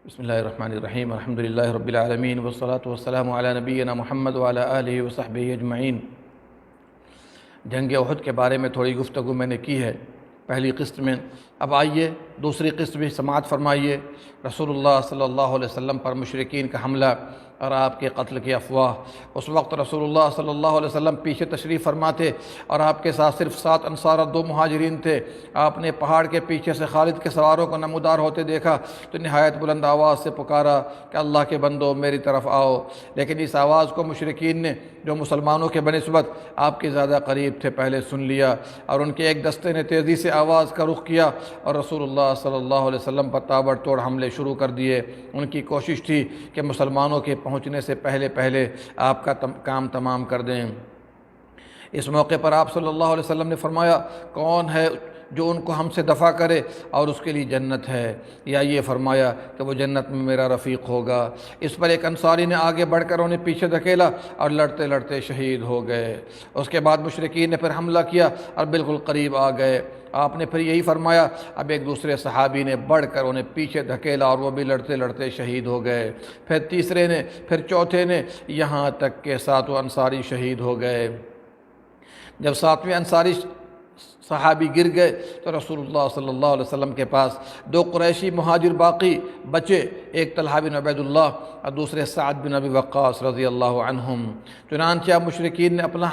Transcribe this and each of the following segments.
بسم اللہ الرحمن الرحیم الحمد للہ رب العالمین والصلاة والسلام علی نبینا محمد وعلی آلہ وصحبہ اجمعین۔ جنگ احد کے بارے میں تھوڑی گفتگو میں نے کی ہے پہلی قسط میں۔ اب آئیے دوسری قسط بھی سماعت فرمائیے۔ رسول اللہ صلی اللہ علیہ وسلم پر مشرکین کا حملہ اور آپ کے قتل کی افواہ۔ اس وقت رسول اللہ صلی اللہ علیہ وسلم پیچھے تشریف فرما تھے اور آپ کے ساتھ صرف 7 انصار اور 2 مہاجرین تھے۔ آپ نے پہاڑ کے پیچھے سے خالد کے سواروں کو نمودار ہوتے دیکھا تو نہایت بلند آواز سے پکارا کہ اللہ کے بندو میری طرف آؤ، لیکن اس آواز کو مشرکین نے جو مسلمانوں کے بنسبت آپ کے زیادہ قریب تھے پہلے سن لیا، اور ان کے ایک دستے نے تیزی سے آواز کا رخ کیا اور رسول اللہ صلی اللہ علیہ وسلم پر تابڑ توڑ حملے شروع کر دیے۔ ان کی کوشش تھی کہ مسلمانوں کے پہنچنے سے پہلے آپ کا کام تمام کر دیں۔ اس موقع پر آپ صلی اللہ علیہ وسلم نے فرمایا، کون ہے جو ان کو ہم سے دفع کرے اور اس کے لیے جنت ہے، یا یہ فرمایا کہ وہ جنت میں میرا رفیق ہوگا۔ اس پر ایک انصاری نے آگے بڑھ کر انہیں پیچھے دھکیلا اور لڑتے لڑتے شہید ہو گئے۔ اس کے بعد مشرکین نے پھر حملہ کیا اور بالکل قریب آ گئے۔ آپ نے پھر یہی فرمایا۔ اب ایک دوسرے صحابی نے بڑھ کر انہیں پیچھے دھکیلا اور وہ بھی لڑتے لڑتے شہید ہو گئے۔ پھر تیسرے نے، پھر چوتھے نے، یہاں تک کہ 7 انصاری شہید ہو گئے۔ جب 7ویں انصاری صحابی گر گئے تو رسول اللہ صلی اللہ علیہ وسلم کے پاس 2 قریشی مہاجر باقی بچے، ایک طلحہ بن عبید اللہ اور دوسرے سعد بن ابی وقاص رضی اللہ عنہم۔ چنانچہ مشرکین نے اپنا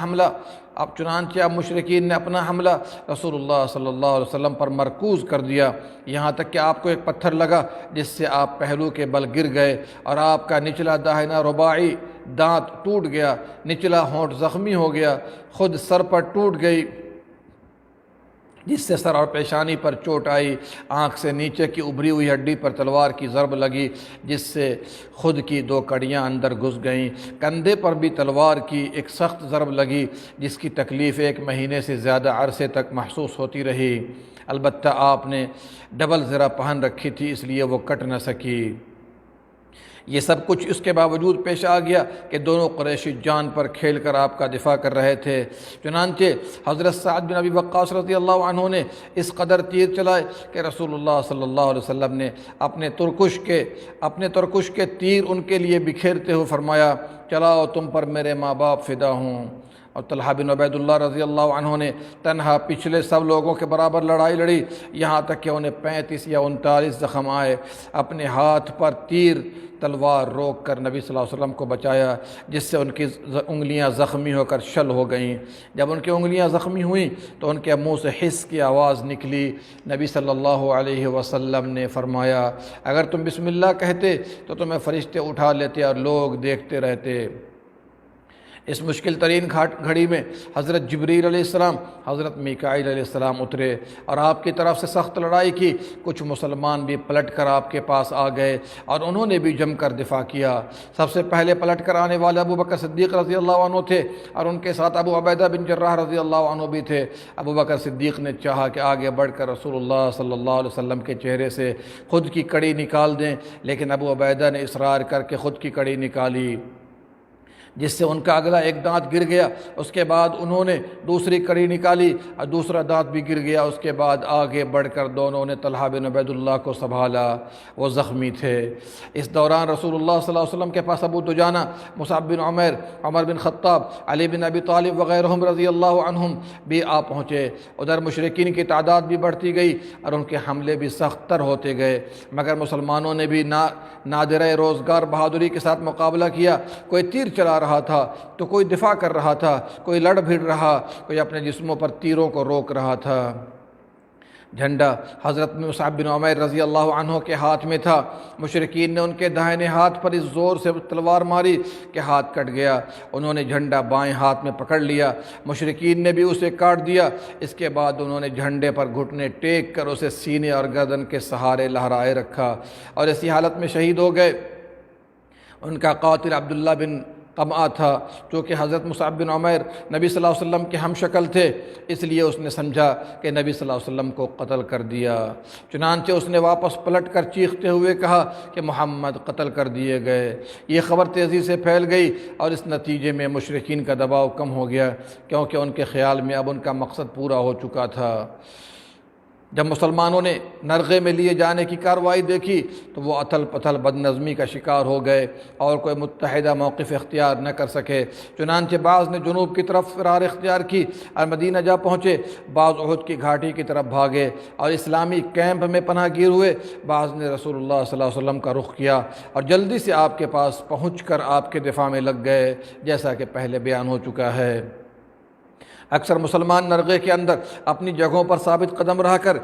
حملہ رسول اللہ صلی اللہ علیہ وسلم پر مرکوز کر دیا، یہاں تک کہ آپ کو ایک پتھر لگا جس سے آپ پہلو کے بل گر گئے اور آپ کا نچلا داہنا رباعی دانت ٹوٹ گیا، نچلا ہونٹ زخمی ہو گیا، خود سر پر ٹوٹ گئی جس سے سر اور پیشانی پر چوٹ آئی، آنکھ سے نیچے کی ابھری ہوئی ہڈی پر تلوار کی ضرب لگی جس سے خود کی 2 کڑیاں اندر گھس گئیں، کندھے پر بھی تلوار کی ایک سخت ضرب لگی جس کی تکلیف 1 مہینے سے زیادہ عرصے تک محسوس ہوتی رہی۔ البتہ آپ نے ڈبل زرہ پہن رکھی تھی اس لیے وہ کٹ نہ سکی۔ یہ سب کچھ اس کے باوجود پیش آ گیا کہ دونوں قریشی جان پر کھیل کر آپ کا دفاع کر رہے تھے۔ چنانچہ حضرت سعد بن ابی وقاص رضی اللہ عنہ نے اس قدر تیر چلائے کہ رسول اللہ صلی اللہ علیہ وسلم نے اپنے ترکش کے تیر ان کے لیے بکھیرتے ہوئے فرمایا، چلاؤ تم پر میرے ماں باپ فدا ہوں۔ اور طلحہ بن عبید اللہ رضی اللہ عنہ نے تنہا پچھلے سب لوگوں کے برابر لڑائی لڑی، یہاں تک کہ انہیں 35 یا 39 زخم آئے۔ اپنے ہاتھ پر تیر تلوار روک کر نبی صلی اللہ علیہ وسلم کو بچایا جس سے ان کی انگلیاں زخمی ہو کر شل ہو گئیں۔ جب ان کی انگلیاں زخمی ہوئیں تو ان کے منہ سے حس کی آواز نکلی۔ نبی صلی اللہ علیہ وسلم نے فرمایا، اگر تم بسم اللہ کہتے تو تمہیں فرشتے اٹھا لیتے اور لوگ دیکھتے رہتے۔ اس مشکل ترین گھڑی میں حضرت جبریل علیہ السلام، حضرت میکائیل علیہ السلام اترے اور آپ کی طرف سے سخت لڑائی کی۔ کچھ مسلمان بھی پلٹ کر آپ کے پاس آ گئے اور انہوں نے بھی جم کر دفاع کیا۔ سب سے پہلے پلٹ کر آنے والے ابو بکر صدیق رضی اللہ عنہ تھے اور ان کے ساتھ ابو عبیدہ بن جراح رضی اللہ عنہ بھی تھے۔ ابو بکر صدیق نے چاہا کہ آگے بڑھ کر رسول اللہ صلی اللہ علیہ وسلم کے چہرے سے خود کی کڑی نکال دیں، لیکن ابو عبیدہ نے اصرار کر کے خود کی کڑی نکالی جس سے ان کا اگلا ایک دانت گر گیا۔ اس کے بعد انہوں نے دوسری کڑی نکالی اور دوسرا دانت بھی گر گیا۔ اس کے بعد آگے بڑھ کر دونوں نے طلحہ بن عبید اللہ کو سنبھالا، وہ زخمی تھے۔ اس دوران رسول اللہ صلی اللہ علیہ وسلم کے پاس ابو دجانہ، مصعب بن عمیر، عمر بن خطاب، علی بن ابی طالب وغیرہم رضی اللہ عنہم بھی آ پہنچے۔ ادھر مشرکین کی تعداد بھی بڑھتی گئی اور ان کے حملے بھی سخت تر ہوتے گئے، مگر مسلمانوں نے بھی نادرہ روزگار بہادری کے ساتھ مقابلہ کیا۔ کوئی تیر چلا رہا تھا تو کوئی دفاع کر رہا تھا، کوئی لڑ بھڑ رہا، کوئی اپنے جسموں پر تیروں کو روک رہا تھا۔ جھنڈا حضرت مصعب بن عمیر رضی اللہ عنہ کے ہاتھ میں تھا۔ مشرکین نے ان کے دائیں ہاتھ پر اس زور سے تلوار ماری کہ ہاتھ کٹ گیا۔ انہوں نے جھنڈا بائیں ہاتھ میں پکڑ لیا، مشرکین نے بھی اسے کاٹ دیا۔ اس کے بعد انہوں نے جھنڈے پر گھٹنے ٹیک کر اسے سینے اور گردن کے سہارے لہرائے رکھا اور اسی حالت میں شہید ہو گئے۔ ان کا قاتل عبداللہ بن قمعہ تھا، چونکہ حضرت مصعب بن عمیر نبی صلی اللہ علیہ وسلم کے ہم شکل تھے، اس لیے اس نے سمجھا کہ نبی صلی اللہ علیہ وسلم کو قتل کر دیا۔ چنانچہ اس نے واپس پلٹ کر چیختے ہوئے کہا کہ محمد قتل کر دیے گئے۔ یہ خبر تیزی سے پھیل گئی اور اس نتیجے میں مشرکین کا دباؤ کم ہو گیا، کیونکہ ان کے خیال میں اب ان کا مقصد پورا ہو چکا تھا۔ جب مسلمانوں نے نرغے میں لیے جانے کی کارروائی دیکھی تو وہ اتھل پتھل بد نظمی کا شکار ہو گئے اور کوئی متحدہ موقف اختیار نہ کر سکے۔ چنانچہ بعض نے جنوب کی طرف فرار اختیار کی اور مدینہ جا پہنچے، بعض احد کی گھاٹی کی طرف بھاگے اور اسلامی کیمپ میں پناہ گیر ہوئے، بعض نے رسول اللہ صلی اللہ علیہ وسلم کا رخ کیا اور جلدی سے آپ کے پاس پہنچ کر آپ کے دفاع میں لگ گئے، جیسا کہ پہلے بیان ہو چکا ہے۔ اکثر مسلمان نرغے کے اندر اپنی جگہوں پر ثابت قدم رہ کر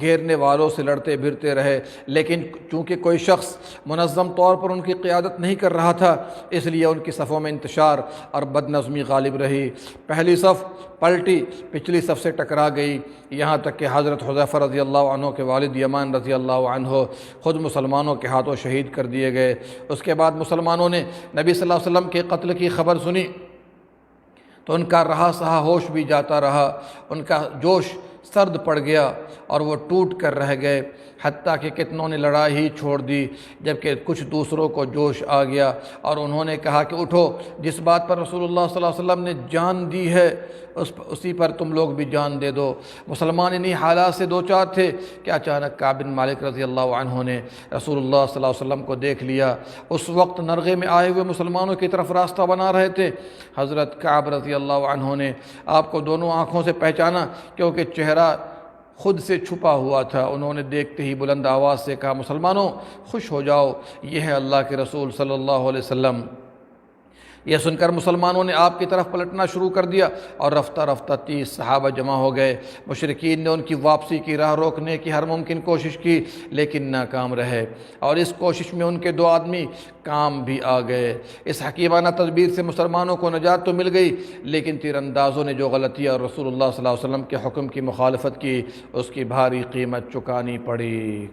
گھیرنے والوں سے لڑتے بھرتے رہے، لیکن چونکہ کوئی شخص منظم طور پر ان کی قیادت نہیں کر رہا تھا، اس لیے ان کی صفوں میں انتشار اور بد نظمی غالب رہی۔ پہلی صف پلٹی پچھلی صف سے ٹکرا گئی، یہاں تک کہ حضرت حذیفہ رضی اللہ عنہ کے والد یمان رضی اللہ عنہ خود مسلمانوں کے ہاتھوں شہید کر دیے گئے۔ اس کے بعد مسلمانوں نے نبی صلی اللہ علیہ وسلم کے قتل کی خبر سنی تو ان کا رہا سہا ہوش بھی جاتا رہا، ان کا جوش سرد پڑ گیا اور وہ ٹوٹ کر رہ گئے، حتیٰ کہ کتنوں نے لڑائی ہی چھوڑ دی، جبکہ کچھ دوسروں کو جوش آ گیا اور انہوں نے کہا کہ اٹھو، جس بات پر رسول اللہ صلی اللہ علیہ وسلم نے جان دی ہے اسی پر تم لوگ بھی جان دے دو۔ مسلمان انہی حالات سے دوچار تھے کہ اچانک کعب بن مالک رضی اللہ عنہ نے رسول اللہ صلی اللہ علیہ وسلم کو دیکھ لیا۔ اس وقت نرغے میں آئے ہوئے مسلمانوں کی طرف راستہ بنا رہے تھے۔ حضرت کعب رضی اللہ عنہ نے آپ کو دونوں آنکھوں سے پہچانا، کیونکہ چہرہ خود سے چھپا ہوا تھا۔ انہوں نے دیکھتے ہی بلند آواز سے کہا، مسلمانوں خوش ہو جاؤ، یہ ہے اللہ کے رسول صلی اللہ علیہ وسلم۔ یہ سن کر مسلمانوں نے آپ کی طرف پلٹنا شروع کر دیا اور رفتہ رفتہ 30 صحابہ جمع ہو گئے۔ مشرکین نے ان کی واپسی کی راہ روکنے کی ہر ممکن کوشش کی، لیکن ناکام رہے، اور اس کوشش میں ان کے 2 آدمی کام بھی آ گئے۔ اس حکیمانہ تدبیر سے مسلمانوں کو نجات تو مل گئی، لیکن تیر اندازوں نے جو غلطی اور رسول اللہ صلی اللہ علیہ وسلم کے حکم کی مخالفت کی، اس کی بھاری قیمت چکانی پڑی۔